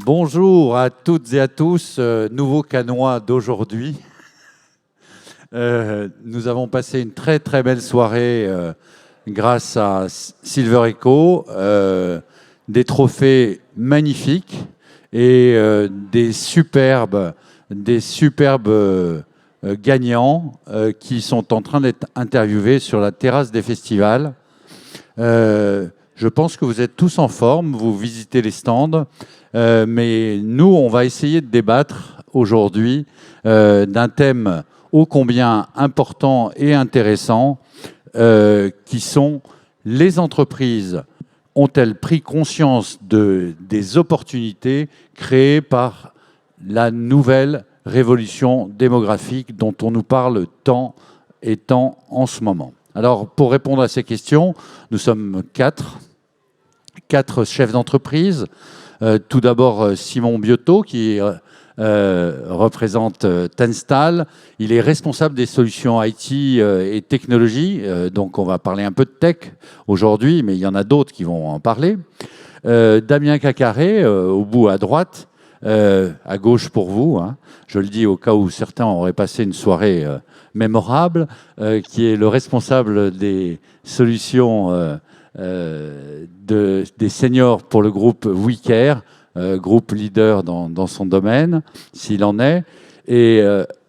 Bonjour à toutes et à tous, nouveau canois d'aujourd'hui. Nous avons passé une très très belle soirée grâce à Silver Echo, des trophées magnifiques et des superbes gagnants qui sont en train d'être interviewés sur la terrasse des festivals. Je pense que vous êtes tous en forme, vous visitez les stands. Mais nous, on va essayer de débattre aujourd'hui d'un thème ô combien important et intéressant, qui sont les entreprises ont-elles pris conscience des opportunités créées par la nouvelle révolution démographique dont on nous parle tant et tant en ce moment. Alors, pour répondre à ces questions, nous sommes quatre chefs d'entreprise. Tout d'abord, Simon Biotto, qui représente Tenstal. Il est responsable des solutions IT et technologie. Donc, on va parler un peu de tech aujourd'hui, mais il y en a d'autres qui vont en parler. Damien Cacaré, au bout à droite, à gauche pour vous. Hein. Je le dis au cas où certains auraient passé une soirée mémorable, qui est le responsable des solutions des seniors pour le groupe WeCare, groupe leader dans son domaine, s'il en est. Et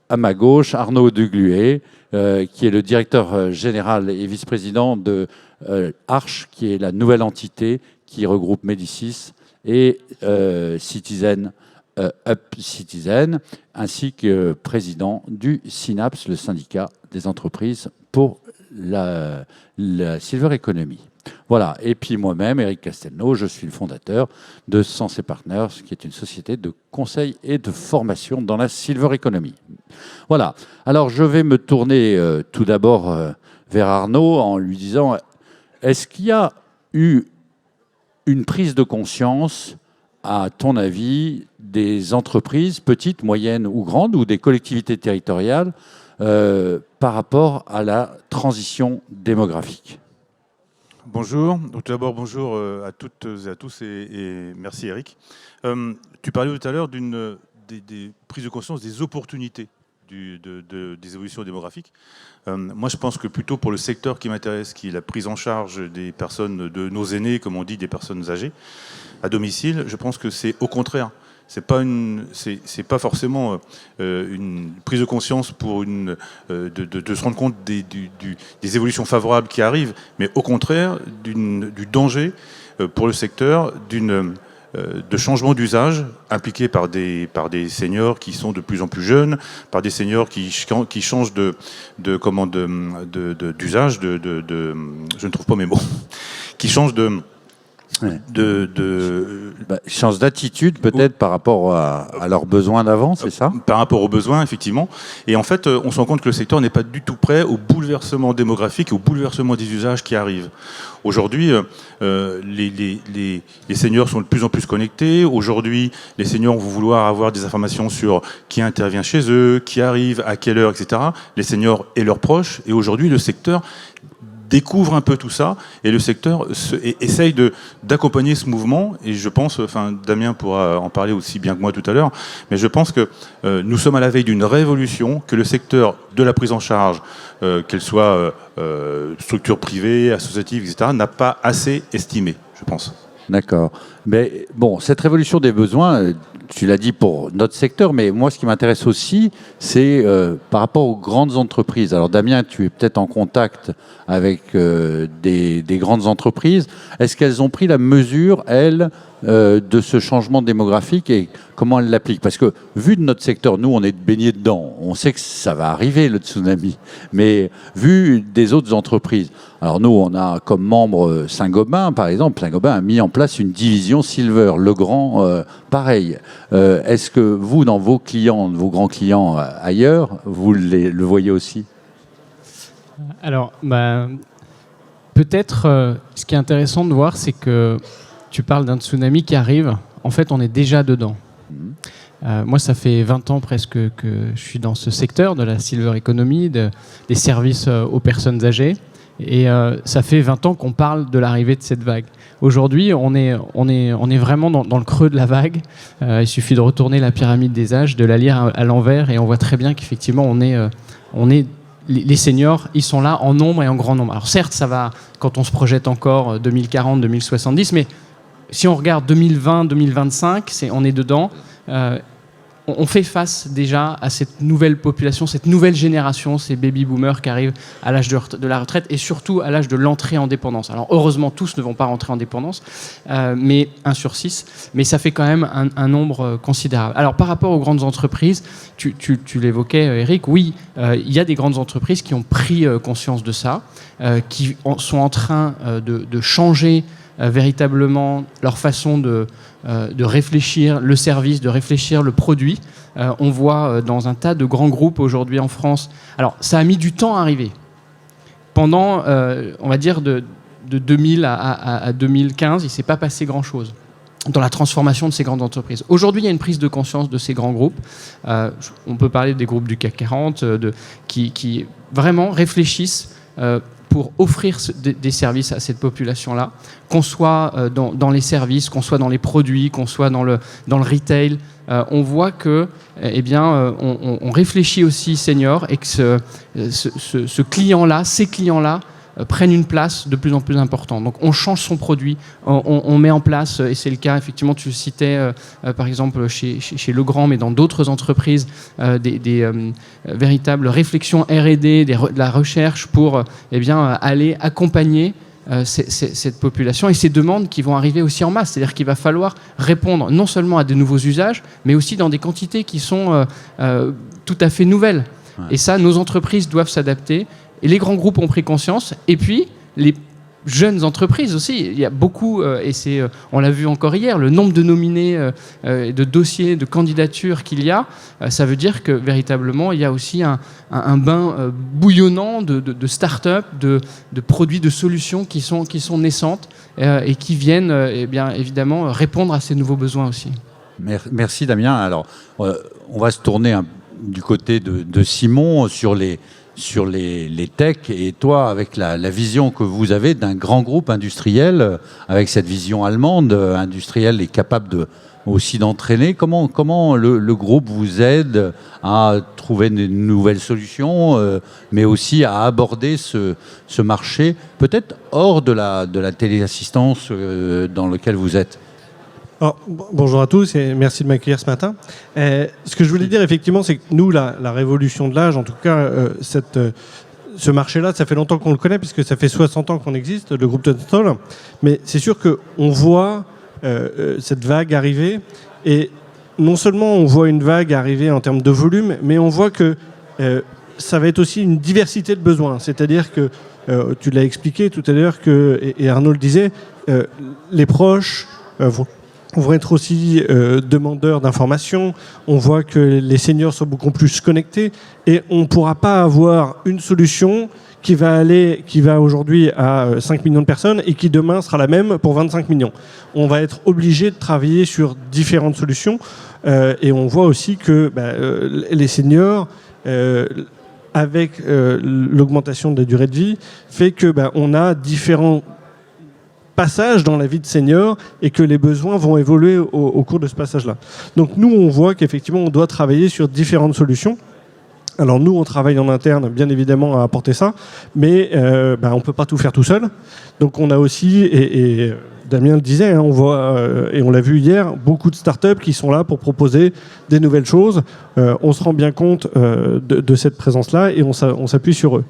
à ma gauche, Arnaud Dugluet, qui est le directeur général et vice-président de Arche, qui est la nouvelle entité qui regroupe Médicis et Citizen, Up Citizen, ainsi que président du Synapse, le syndicat des entreprises pour la Silver Economy. Voilà, et puis moi-même, Eric Castelnau, je suis le fondateur de Sensei Partners, qui est une société de conseil et de formation dans la Silver Economy. Voilà, alors je vais me tourner tout d'abord vers Arnaud en lui disant, est-ce qu'il y a eu une prise de conscience, à ton avis, des entreprises, petites, moyennes ou grandes, ou des collectivités territoriales, par rapport à la transition démographique ? Bonjour. Donc, tout d'abord, bonjour à toutes et à tous et merci Eric. Tu parlais tout à l'heure des prises de conscience des opportunités des évolutions démographiques. Moi, je pense que plutôt pour le secteur qui m'intéresse, qui est la prise en charge des personnes, de nos aînés, comme on dit, des personnes âgées, à domicile, je pense que c'est au contraire. C'est pas forcément une prise de conscience pour de se rendre compte des évolutions favorables qui arrivent, mais au contraire du danger pour le secteur de changement d'usage impliqué par des seniors qui sont de plus en plus jeunes, par des seniors qui changent d'usage, je ne trouve pas mes mots, qui changent change d'attitude peut-être par rapport à leurs besoins d'avant, c'est ça ? Par rapport aux besoins, effectivement. Et en fait, on se rend compte que le secteur n'est pas du tout prêt au bouleversement démographique, au bouleversement des usages qui arrivent. Aujourd'hui, les seniors sont de plus en plus connectés. Aujourd'hui, les seniors vont vouloir avoir des informations sur qui intervient chez eux, qui arrive, à quelle heure, etc. Les seniors et leurs proches. Et aujourd'hui, le secteur découvre un peu tout ça et le secteur essaye d'accompagner ce mouvement. Et je pense, Damien pourra en parler aussi bien que moi tout à l'heure, mais je pense que nous sommes à la veille d'une révolution que le secteur de la prise en charge, qu'elle soit structure privée, associative, etc., n'a pas assez estimé, je pense. D'accord. Mais bon, cette révolution des besoins, tu l'as dit pour notre secteur, mais moi, ce qui m'intéresse aussi, c'est par rapport aux grandes entreprises. Alors, Damien, tu es peut-être en contact avec des grandes entreprises. Est-ce qu'elles ont pris la mesure, elles, de ce changement démographique et comment elles l'appliquent ? Parce que, vu de notre secteur, nous, on est baignés dedans. On sait que ça va arriver, le tsunami. Mais vu des autres entreprises, alors nous, on a comme membre Saint-Gobain, par exemple. Saint-Gobain a mis en place une division Silver. Legrand, pareil. Est-ce que vous, dans vos clients, vos grands clients ailleurs, vous le voyez aussi ? Alors, peut-être, ce qui est intéressant de voir, c'est que tu parles d'un tsunami qui arrive. En fait, on est déjà dedans. Moi, ça fait 20 ans presque que je suis dans ce secteur de la silver economy, des services aux personnes âgées. Et ça fait 20 ans qu'on parle de l'arrivée de cette vague. Aujourd'hui, on est vraiment dans le creux de la vague. Il suffit de retourner la pyramide des âges, de la lire à l'envers, et on voit très bien qu'effectivement, les seniors, ils sont là en nombre et en grand nombre. Alors certes, ça va quand on se projette encore 2040, 2070, mais si on regarde 2020, 2025, on est dedans. On fait face déjà à cette nouvelle population, cette nouvelle génération, ces baby-boomers qui arrivent à l'âge de la retraite et surtout à l'âge de l'entrée en dépendance. Alors heureusement, tous ne vont pas rentrer en dépendance, mais 1 sur 6, mais ça fait quand même un nombre considérable. Alors par rapport aux grandes entreprises, tu l'évoquais Eric, oui, il y a des grandes entreprises qui ont pris conscience de ça, qui sont en train de changer véritablement leur façon de réfléchir le service, de réfléchir le produit. On voit dans un tas de grands groupes aujourd'hui en France. Alors, ça a mis du temps à arriver. Pendant, on va dire, de 2000 à 2015, il ne s'est pas passé grand-chose dans la transformation de ces grandes entreprises. Aujourd'hui, il y a une prise de conscience de ces grands groupes. On peut parler des groupes du CAC 40 qui vraiment réfléchissent pour offrir des services à cette population-là, qu'on soit dans les services, qu'on soit dans les produits, qu'on soit dans le retail. On voit que, on réfléchit aussi senior et que ce client-là, ces clients-là, prennent une place de plus en plus importante. Donc on change son produit, on met en place, et c'est le cas, effectivement, tu le citais par exemple chez Legrand, mais dans d'autres entreprises, des véritables réflexions R&D, de la recherche pour aller accompagner cette population et ces demandes qui vont arriver aussi en masse. C'est-à-dire qu'il va falloir répondre non seulement à de nouveaux usages, mais aussi dans des quantités qui sont tout à fait nouvelles. Ouais. Et ça, nos entreprises doivent s'adapter. Et les grands groupes ont pris conscience. Et puis, les jeunes entreprises aussi. Il y a beaucoup, on l'a vu encore hier, le nombre de nominés, de dossiers, de candidatures qu'il y a, ça veut dire que véritablement, il y a aussi un bain bouillonnant de start-up, de produits, de solutions qui sont naissantes et qui viennent évidemment répondre à ces nouveaux besoins aussi. Merci Damien. Alors, on va se tourner du côté de Simon sur les techs, et toi, avec la vision que vous avez d'un grand groupe industriel, avec cette vision allemande, industrielle et capable aussi d'entraîner, comment le groupe vous aide à trouver de nouvelles solutions, mais aussi à aborder ce marché, peut-être hors de la téléassistance dans lequel vous êtes? Alors, bonjour à tous et merci de m'accueillir ce matin. Ce que je voulais dire effectivement, c'est que nous, la révolution de l'âge, en tout cas, ce marché-là, ça fait longtemps qu'on le connaît puisque ça fait 60 ans qu'on existe, le groupe Tunstall. Mais c'est sûr qu'on voit cette vague arriver, et non seulement on voit une vague arriver en termes de volume, mais on voit que ça va être aussi une diversité de besoins. C'est-à-dire que, tu l'as expliqué tout à l'heure, et Arnaud le disait, les proches vont être aussi demandeurs d'informations. On voit que les seniors sont beaucoup plus connectés et on ne pourra pas avoir une solution qui va aujourd'hui à 5 millions de personnes et qui demain sera la même pour 25 millions. On va être obligé de travailler sur différentes solutions et on voit aussi que les seniors, avec l'augmentation de la durée de vie, fait que on a différents passage dans la vie de senior et que les besoins vont évoluer au cours de ce passage-là. Donc nous, on voit qu'effectivement, on doit travailler sur différentes solutions. Alors nous, on travaille en interne, bien évidemment, à apporter ça, mais on ne peut pas tout faire tout seul. Donc on a aussi, et Damien le disait, on voit, et on l'a vu hier, beaucoup de startups qui sont là pour proposer des nouvelles choses. On se rend bien compte de cette présence-là et on s'appuie sur eux.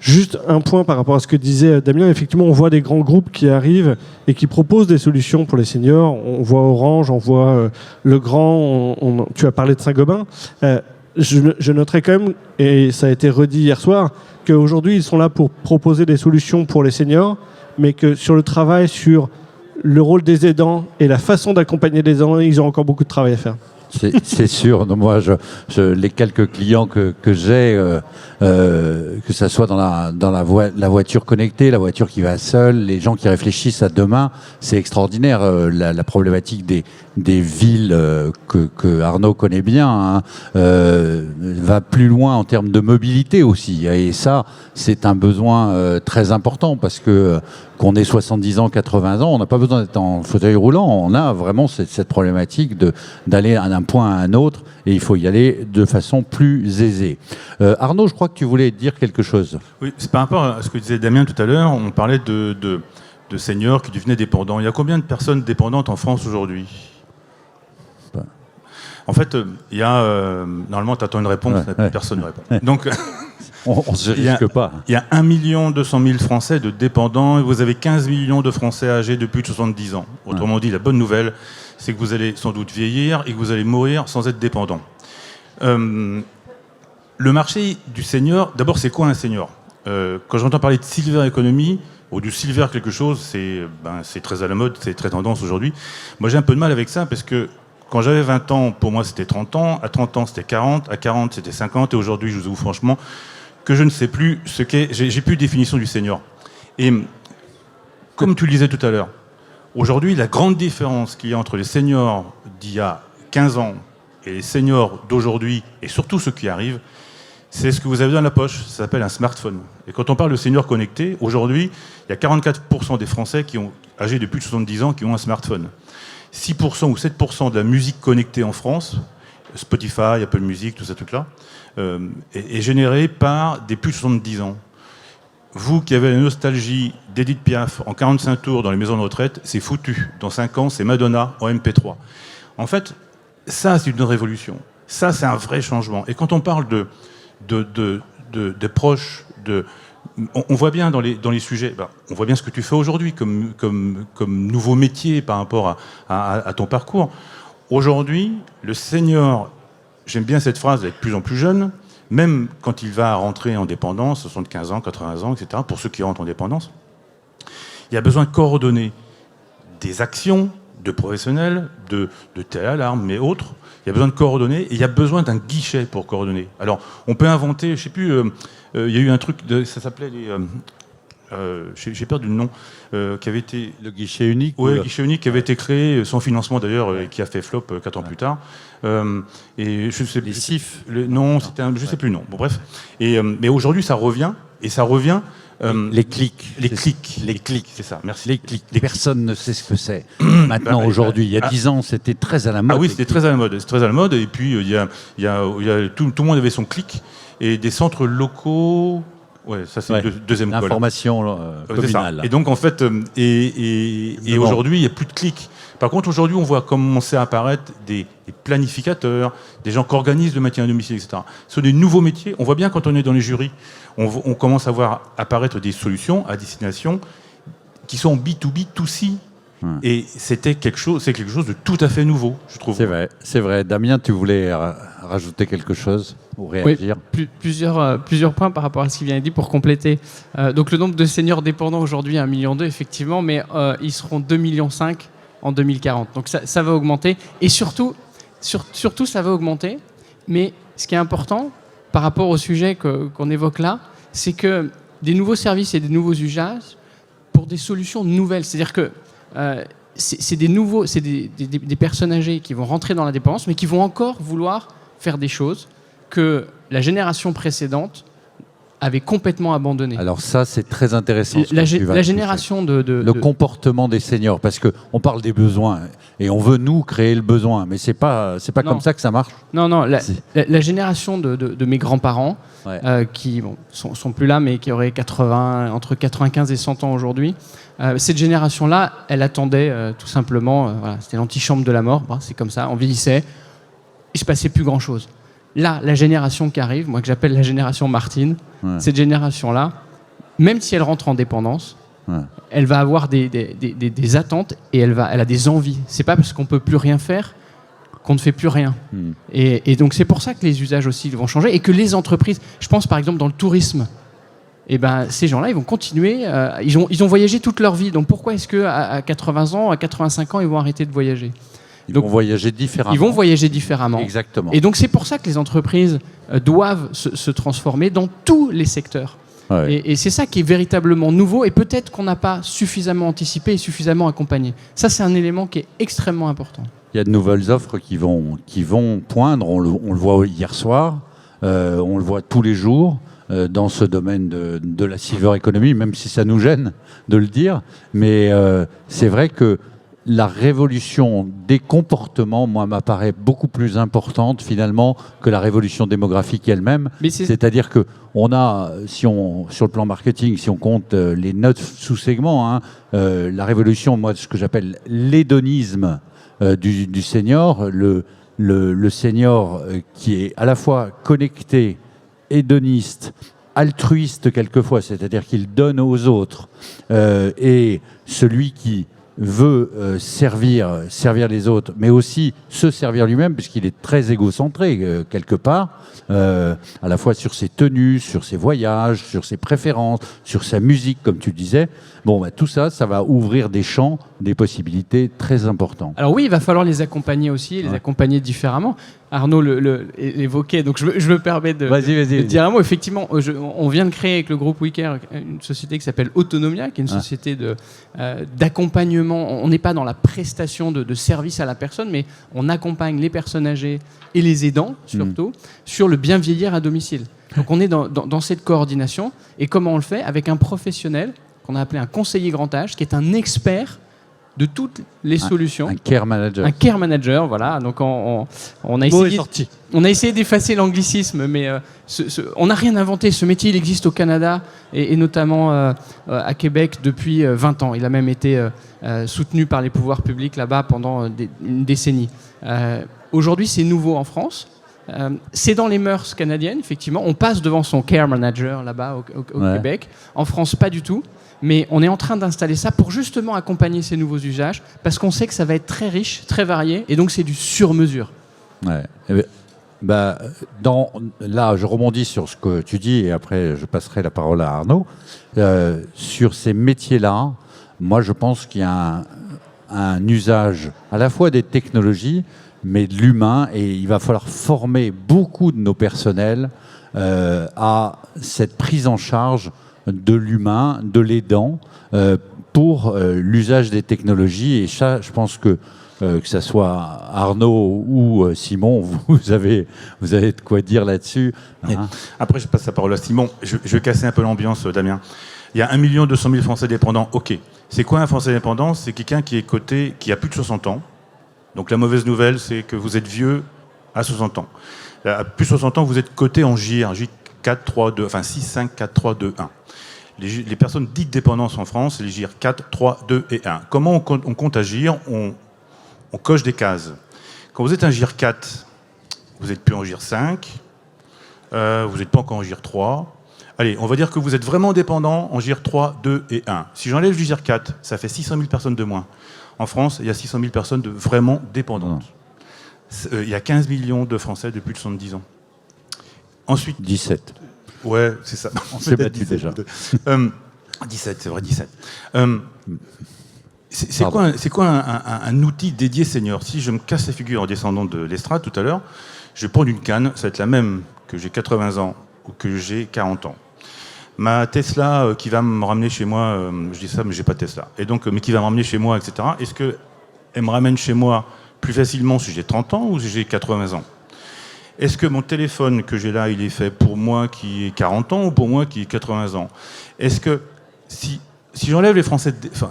Juste un point par rapport à ce que disait Damien, effectivement, on voit des grands groupes qui arrivent et qui proposent des solutions pour les seniors. On voit Orange, on voit Legrand, tu as parlé de Saint-Gobain. Je noterai quand même, et ça a été redit hier soir, qu'aujourd'hui, ils sont là pour proposer des solutions pour les seniors, mais que sur le travail, sur le rôle des aidants et la façon d'accompagner les aidants, ils ont encore beaucoup de travail à faire. C'est sûr. Non, moi, les quelques clients que j'ai, que ça soit dans la voiture connectée, la voiture qui va seule, les gens qui réfléchissent à demain, c'est extraordinaire. La problématique des villes que Arnaud connaît bien hein, va plus loin en termes de mobilité aussi. Et ça, c'est un besoin très important parce que qu'on ait 70 ans, 80 ans, on n'a pas besoin d'être en fauteuil roulant. On a vraiment cette problématique d'aller d'un point à un autre et il faut y aller de façon plus aisée. Arnaud, je crois que tu voulais dire quelque chose. Oui, c'est par rapport à ce que disait Damien tout à l'heure. On parlait de seniors qui devenaient dépendants. Il y a combien de personnes dépendantes en France aujourd'hui ? En fait, il y a... normalement, tu attends une réponse, personne ne répond. Donc... On ne se risque pas. Il y a 1 200 000 Français de dépendants et vous avez 15 millions de Français âgés de plus de 70 ans. Autrement dit, la bonne nouvelle, c'est que vous allez sans doute vieillir et que vous allez mourir sans être dépendant. Le marché du senior, d'abord, c'est quoi un senior ? Quand j'entends parler de silver economy ou du silver quelque chose, c'est très à la mode, c'est très tendance aujourd'hui. Moi, j'ai un peu de mal avec ça parce que quand j'avais 20 ans, pour moi, c'était 30 ans. À 30 ans, c'était 40. À 40, c'était 50. Et aujourd'hui, je vous avoue franchement que je ne sais plus ce qu'est... J'ai plus de définition du senior. Et comme tu le disais tout à l'heure, aujourd'hui, la grande différence qu'il y a entre les seniors d'il y a 15 ans et les seniors d'aujourd'hui, et surtout ceux qui arrivent, c'est ce que vous avez dans la poche. Ça s'appelle un smartphone. Et quand on parle de seniors connectés, aujourd'hui, il y a 44% des Français âgés de plus de 70 ans qui ont un smartphone. 6% ou 7% de la musique connectée en France, Spotify, Apple Music, tout ça, truc-là, est générée par des plus de 70 ans. Vous qui avez la nostalgie d'Edith Piaf en 45 tours dans les maisons de retraite, c'est foutu. Dans 5 ans, c'est Madonna en MP3. En fait, ça, c'est une révolution. Ça, c'est un vrai changement. Et quand on parle de proches, on voit bien dans les sujets, on voit bien ce que tu fais aujourd'hui comme nouveau métier par rapport à ton parcours. Aujourd'hui, le senior, j'aime bien cette phrase, être de plus en plus jeune, même quand il va rentrer en dépendance, 75 ans, 80 ans, etc., pour ceux qui rentrent en dépendance, il y a besoin de coordonner des actions de professionnels, de téléalarme, mais autres. Il y a besoin de coordonner et il y a besoin d'un guichet pour coordonner. Alors, on peut inventer, je ne sais plus, il y a eu un truc, ça s'appelait les... j'ai perdu le nom, qui avait été... Le guichet unique. Oui, le guichet unique qui avait été créé, sans financement d'ailleurs, et qui a fait flop 4 ans plus tard. Et je sais, les CIF. Non, c'était je ne sais plus le nom. Bon, bref. Mais aujourd'hui, ça revient, et ça revient... les clics. Les clics, c'est ça, merci. Les clics. Personne ne sait ce que c'est. Maintenant, aujourd'hui. Il y a 10 ans, c'était très à la mode. Ah oui, c'était très à la mode. C'est très à la mode. Et puis, tout le monde avait son clic. Et des centres locaux... Ouais, ça c'est le deuxième col. L'information communale. Et donc en fait, et aujourd'hui il n'y a plus de clics. Par contre aujourd'hui on voit commencer à apparaître des planificateurs, des gens qui organisent le maintien à domicile, etc. Ce sont des nouveaux métiers. On voit bien quand on est dans les jurys, on commence à voir apparaître des solutions à destination qui sont B2B, 2C. Et c'est quelque chose de tout à fait nouveau, je trouve. C'est vrai. Damien, tu voulais rajouter quelque chose ou réagir ? Oui, plusieurs points par rapport à ce qui vient d'être dit pour compléter. Donc le nombre de seniors dépendants aujourd'hui est 1,2 million effectivement, mais ils seront 2,5 millions en 2040. Donc ça va augmenter. Et surtout, ça va augmenter. Mais ce qui est important par rapport au sujet qu'on évoque là, c'est que des nouveaux services et des nouveaux usages pour des solutions nouvelles. C'est-à-dire que c'est des personnes âgées qui vont rentrer dans la dépendance, mais qui vont encore vouloir faire des choses que la génération précédente avait complètement abandonnées. Alors ça, c'est très intéressant. La génération le comportement des seniors, parce qu'on parle des besoins, et on veut, nous, créer le besoin, mais c'est pas comme ça que ça marche. Non, la génération de mes grands-parents, qui sont plus là, mais qui auraient entre 95 et 100 ans aujourd'hui, cette génération-là, elle attendait tout simplement, c'était l'antichambre de la mort, c'est comme ça, on vieillissait, il se passait plus grand-chose. Là, la génération qui arrive, moi que j'appelle la génération Martine, cette génération-là, même si elle rentre en dépendance, elle va avoir des attentes et elle a des envies. C'est pas parce qu'on peut plus rien faire qu'on ne fait plus rien. Et donc c'est pour ça que les usages aussi vont changer et que les entreprises, je pense par exemple dans le tourisme, ces gens-là, ils vont continuer, ils ont voyagé toute leur vie. Donc pourquoi est-ce qu'à 80 ans, à 85 ans, ils vont arrêter de voyager ? Ils vont voyager différemment. Ils vont voyager différemment. Exactement. Et donc c'est pour ça que les entreprises doivent se transformer dans tous les secteurs. Ouais. Et c'est ça qui est véritablement nouveau et peut-être qu'on n'a pas suffisamment anticipé et suffisamment accompagné. Ça, c'est un élément qui est extrêmement important. Il y a de nouvelles offres qui vont poindre. On le voit hier soir, on le voit tous les jours dans ce domaine de la silver economy, même si ça nous gêne de le dire. Mais c'est vrai que la révolution des comportements, moi, m'apparaît beaucoup plus importante finalement que la révolution démographique elle-même. C'est-à-dire que on a, sur le plan marketing, si on compte les 9 sous-segments, la révolution, moi, ce que j'appelle l'hédonisme du senior, le senior qui est à la fois connecté, hédoniste, altruiste quelquefois, c'est-à-dire qu'il donne aux autres, et celui qui veut servir les autres, mais aussi se servir lui-même, puisqu'il est très égocentré quelque part, à la fois sur ses tenues, sur ses voyages, sur ses préférences, sur sa musique, comme tu disais. Bon, bah, tout ça, ça va ouvrir des champs, des possibilités très importants. Alors oui, il va falloir les accompagner aussi, les accompagner différemment. Arnaud l'évoquait, donc je me permets de dire un mot. Effectivement, on vient de créer avec le groupe WeCare une société qui s'appelle Autonomia, qui est une société d'accompagnement. On n'est pas dans la prestation de service à la personne, mais on accompagne les personnes âgées et les aidants, surtout, sur le bien vieillir à domicile. Donc on est dans cette coordination. Et comment on le fait? Avec un professionnel qu'on a appelé un conseiller grand âge, qui est un expert de toutes les solutions. Un care manager. Un care manager, voilà. Donc on a essayé d'effacer l'anglicisme, mais on n'a rien inventé. Ce métier, il existe au Canada et notamment à Québec depuis 20 ans. Il a même été soutenu par les pouvoirs publics là-bas pendant une décennie. Aujourd'hui, c'est nouveau en France. C'est dans les mœurs canadiennes, effectivement. On passe devant son care manager là-bas au Québec. En France, pas du tout. Mais on est en train d'installer ça pour justement accompagner ces nouveaux usages, parce qu'on sait que ça va être très riche, très varié, et donc c'est du sur-mesure. Ouais. Là, je rebondis sur ce que tu dis, et après je passerai la parole à Arnaud. Sur ces métiers-là, moi je pense qu'il y a un usage à la fois des technologies, mais de l'humain, et il va falloir former beaucoup de nos personnels à cette prise en charge de l'humain, de l'aidant, pour l'usage des technologies. Et ça, je pense que ça soit Arnaud ou Simon, vous avez de quoi dire là-dessus. Hein. Après, je passe la parole à Simon. Je vais casser un peu l'ambiance, Damien. Il y a 1 200 000 Français dépendants. OK. C'est quoi un Français dépendant? C'est quelqu'un qui est coté, qui a plus de 60 ans. Donc la mauvaise nouvelle, c'est que vous êtes vieux à 60 ans. À plus de 60 ans, vous êtes coté en JR, J4, 3, 2, enfin 6, 5, 4, 3, 2, 1. Les personnes dites dépendances en France, c'est les JIR 4, 3, 2 et 1. Comment on compte à JIR? On coche des cases. Quand vous êtes un JIR 4, vous n'êtes plus en JIR 5, vous n'êtes pas encore en JIR 3. Allez, on va dire que vous êtes vraiment dépendant en JIR 3, 2 et 1. Si j'enlève le JIR 4, ça fait 600 000 personnes de moins. En France, il y a 600 000 personnes de vraiment dépendantes. Il y a 15 millions de Français de plus de 70 ans. Ensuite, 17. Ouais, c'est ça. On s'est battu déjà. 17, c'est vrai, 17. C'est quoi un outil dédié senior? Si je me casse la figure en descendant de l'estrade tout à l'heure, je vais prendre une canne, ça va être la même que j'ai 80 ans ou que j'ai 40 ans. Ma Tesla qui va me ramener chez moi, je dis ça mais j'ai pas de Tesla, et donc, mais qui va me ramener chez moi, etc. Est-ce qu'elle me ramène chez moi plus facilement si j'ai 30 ans ou si j'ai 80 ans? Est-ce que mon téléphone que j'ai là, il est fait pour moi qui ai 40 ans ou pour moi qui ai 80 ans? Est-ce que si j'enlève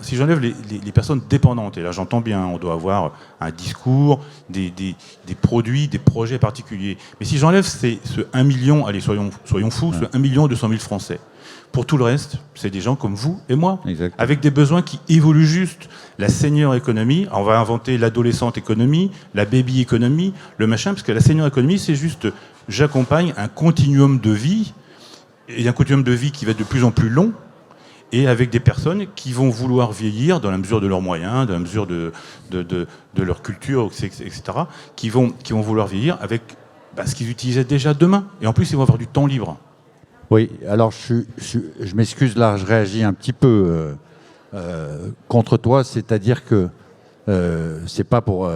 si j'enlève les personnes dépendantes, et là j'entends bien, on doit avoir un discours, des produits, des projets particuliers, mais si j'enlève ce 1 million, allez soyons fous, ce 1 200 000 Français, pour tout le reste, c'est des gens comme vous et moi, Exactement. avec des besoins qui évoluent juste. La senior économie, on va inventer l'adolescente économie, la baby économie, le machin, parce que la senior économie, c'est juste, j'accompagne un continuum de vie, et un continuum de vie qui va être de plus en plus long, et avec des personnes qui vont vouloir vieillir dans la mesure de leurs moyens, dans la mesure de leur culture, etc., qui vont vouloir vieillir avec ce qu'ils utilisaient déjà demain. Et en plus, ils vont avoir du temps libre. Oui, alors je m'excuse là, je réagis un petit peu contre toi, c'est-à-dire que c'est pas pour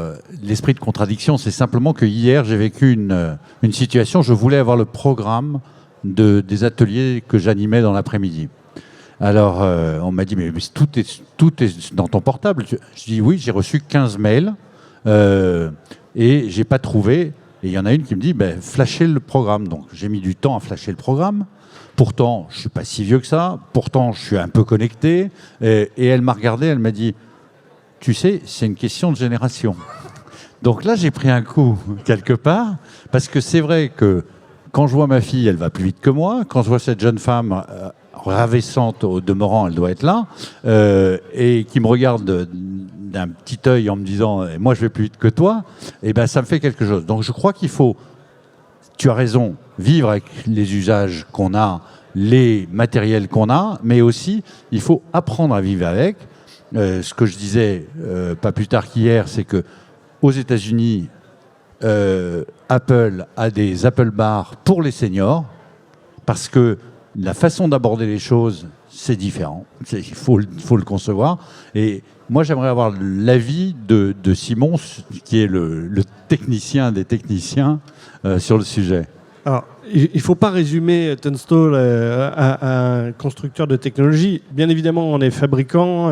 l'esprit de contradiction, c'est simplement que hier j'ai vécu une situation. Je voulais avoir le programme des ateliers que j'animais dans l'après-midi. Alors on m'a dit mais tout est dans ton portable. Je dis oui, j'ai reçu 15 mails et j'ai pas trouvé. Et il y en a une qui me dit flashez le programme. Donc j'ai mis du temps à flasher le programme. Pourtant je suis pas si vieux que ça. Pourtant je suis un peu connecté. Et elle m'a regardé, elle m'a dit tu sais, c'est une question de génération. Donc là, j'ai pris un coup quelque part, parce que c'est vrai que quand je vois ma fille, elle va plus vite que moi. Quand je vois cette jeune femme ravissante, au demeurant, elle doit être là, et qui me regarde d'un petit œil en me disant « moi, je vais plus vite que toi », et ben, ça me fait quelque chose. Donc je crois qu'il faut, tu as raison, vivre avec les usages qu'on a, les matériels qu'on a, mais aussi, il faut apprendre à vivre avec. Ce que je disais pas plus tard qu'hier, c'est que aux États-Unis, Apple a des Apple Bars pour les seniors parce que la façon d'aborder les choses, c'est différent. Il faut le concevoir. Et moi, j'aimerais avoir l'avis de Simon, qui est le technicien des techniciens, sur le sujet. Alors, il ne faut pas résumer Tunstall à un constructeur de technologie. Bien évidemment, on est fabricant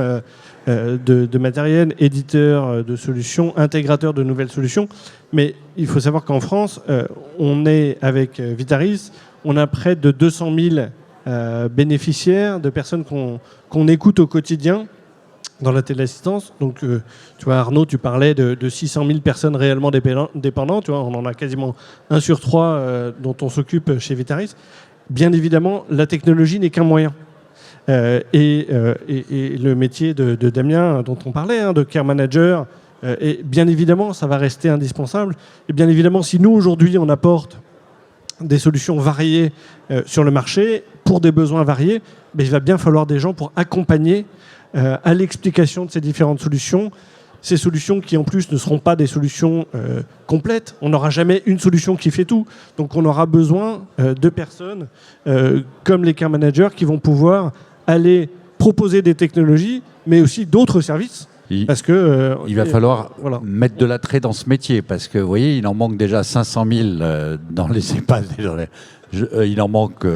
de matériel, éditeur de solutions, intégrateur de nouvelles solutions. Mais il faut savoir qu'en France, on est avec Vitaris, on a près de 200 000 bénéficiaires, de personnes qu'on écoute au quotidien dans la téléassistance. Donc, tu vois, Arnaud, tu parlais de 600 000 personnes réellement dépendantes. Tu vois, on en a quasiment 1 sur 3 dont on s'occupe chez Vitaris. Bien évidemment, la technologie n'est qu'un moyen. Et le métier de Damien, dont on parlait, de care manager, et bien évidemment, ça va rester indispensable. Et bien évidemment, si nous, aujourd'hui, on apporte des solutions variées sur le marché, pour des besoins variés, il va bien falloir des gens pour accompagner à l'explication de ces différentes solutions. Ces solutions qui, en plus, ne seront pas des solutions complètes. On n'aura jamais une solution qui fait tout. Donc, on aura besoin de personnes comme les care managers qui vont pouvoir aller proposer des technologies, mais aussi d'autres services. Parce que, il va falloir mettre de l'attrait dans ce métier, parce que vous voyez, il en manque déjà 500 000 dans les EHPAD. Il en manque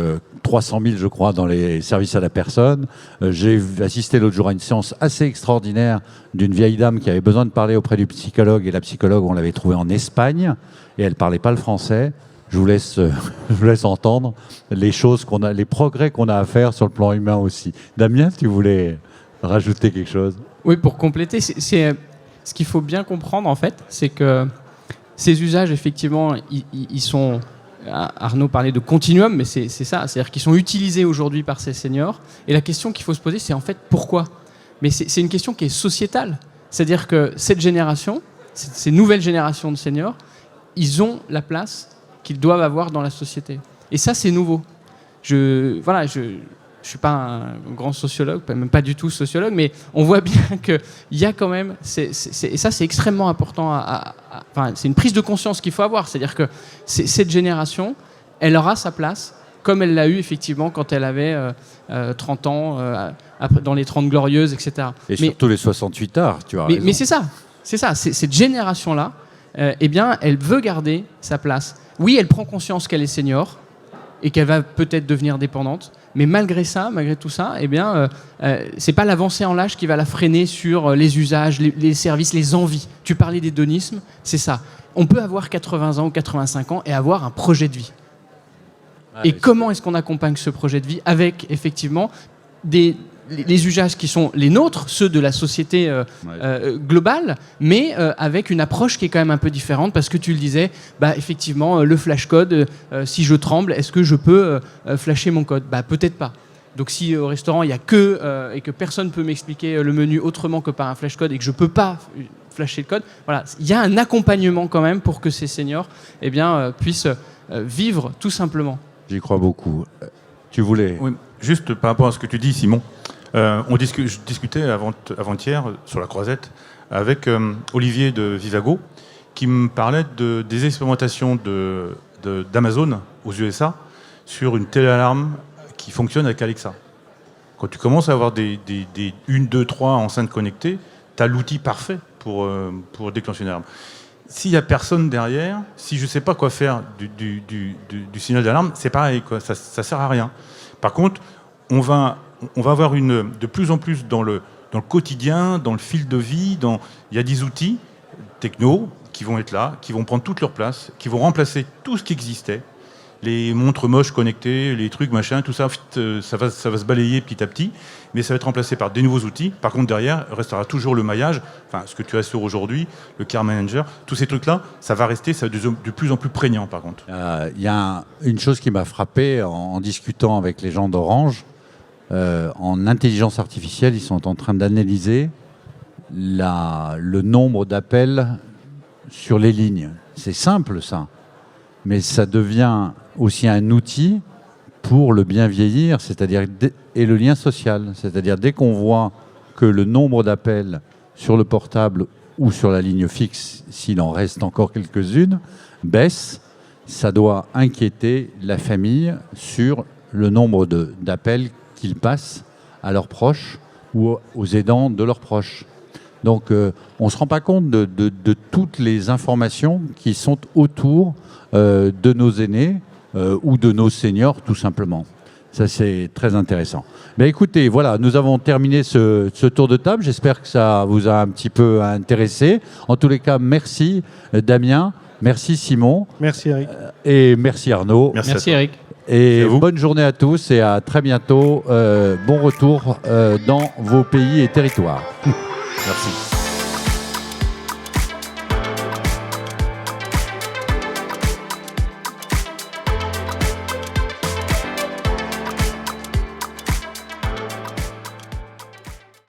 300 000, je crois, dans les services à la personne. J'ai assisté l'autre jour à une séance assez extraordinaire d'une vieille dame qui avait besoin de parler auprès du psychologue, et la psychologue, on l'avait trouvée en Espagne, et elle ne parlait pas le français. Je vous laisse entendre les choses les progrès qu'on a à faire sur le plan humain aussi. Damien, tu voulais rajouter quelque chose ? Oui, pour compléter, ce qu'il faut bien comprendre, en fait, c'est que ces usages, effectivement, ils sont... Arnaud parlait de continuum, mais c'est ça. C'est-à-dire qu'ils sont utilisés aujourd'hui par ces seniors. Et la question qu'il faut se poser, c'est en fait pourquoi ? Mais c'est une question qui est sociétale. C'est-à-dire que cette génération, ces nouvelles générations de seniors, ils ont la place qu'ils doivent avoir dans la société. Et ça, c'est nouveau. Je suis pas un grand sociologue, même pas du tout sociologue, mais on voit bien qu'il y a quand même... et ça, c'est extrêmement important. C'est une prise de conscience qu'il faut avoir. C'est-à-dire que cette génération, elle aura sa place, comme elle l'a eu effectivement quand elle avait 30 ans, dans les 30 glorieuses, etc. Et surtout les 68 arts, tu as raison. Mais c'est ça. Cette génération-là, elle veut garder sa place. Oui, elle prend conscience qu'elle est senior et qu'elle va peut-être devenir dépendante. Mais malgré tout ça, c'est pas l'avancée en l'âge qui va la freiner sur les usages, les services, les envies. Tu parlais d'hédonisme, c'est ça. On peut avoir 80 ans ou 85 ans et avoir un projet de vie. Et comment est-ce qu'on accompagne ce projet de vie avec, effectivement, les usages qui sont les nôtres, ceux de la société globale, mais avec une approche qui est quand même un peu différente, parce que tu le disais, effectivement, le flash code, si je tremble, est-ce que je peux flasher mon code ? Peut-être pas. Donc si au restaurant, il n'y a et que personne ne peut m'expliquer le menu autrement que par un flash code et que je ne peux pas flasher le code, voilà, il y a un accompagnement quand même pour que ces seniors puissent vivre tout simplement. J'y crois beaucoup. Tu voulais... Oui, juste par rapport à ce que tu dis, Simon, je discutais avant-hier sur la croisette avec Olivier de Vivago, qui me parlait des expérimentations d'Amazon aux USA sur une téléalarme qui fonctionne avec Alexa. Quand tu commences à avoir des 1, 2, 3 enceintes connectées, tu as l'outil parfait pour déclencher une alarme. S'il n'y a personne derrière, si je ne sais pas quoi faire du signal d'alarme, c'est pareil, quoi, ça ne sert à rien. Par contre, on va avoir de plus en plus dans le quotidien, dans le fil de vie, il y a des outils techno qui vont être là, qui vont prendre toute leur place, qui vont remplacer tout ce qui existait. Les montres moches connectées, les trucs, machin, tout ça, ça va se balayer petit à petit, mais ça va être remplacé par des nouveaux outils. Par contre, derrière, restera toujours le maillage, enfin, ce que tu as sur aujourd'hui, le Car Manager, tous ces trucs-là, ça va rester, ça va être de plus en plus prégnant, par contre. Il y a une chose qui m'a frappé en discutant avec les gens d'Orange. En intelligence artificielle, ils sont en train d'analyser le nombre d'appels sur les lignes. C'est simple, ça. Mais ça devient aussi un outil pour le bien vieillir, c'est-à-dire et le lien social. C'est-à-dire dès qu'on voit que le nombre d'appels sur le portable ou sur la ligne fixe, s'il en reste encore quelques-unes, baisse, ça doit inquiéter la famille sur le nombre d'appels qu'ils passent à leurs proches ou aux aidants de leurs proches. Donc on ne se rend pas compte de toutes les informations qui sont autour de nos aînés ou de nos seniors, tout simplement. Ça, c'est très intéressant. Mais écoutez, voilà, nous avons terminé ce tour de table. J'espère que ça vous a un petit peu intéressé. En tous les cas, merci Damien, merci Simon. Merci Eric. Et merci Arnaud. Merci Eric. Et bonne journée à tous et à très bientôt. Bon retour dans vos pays et territoires. Merci.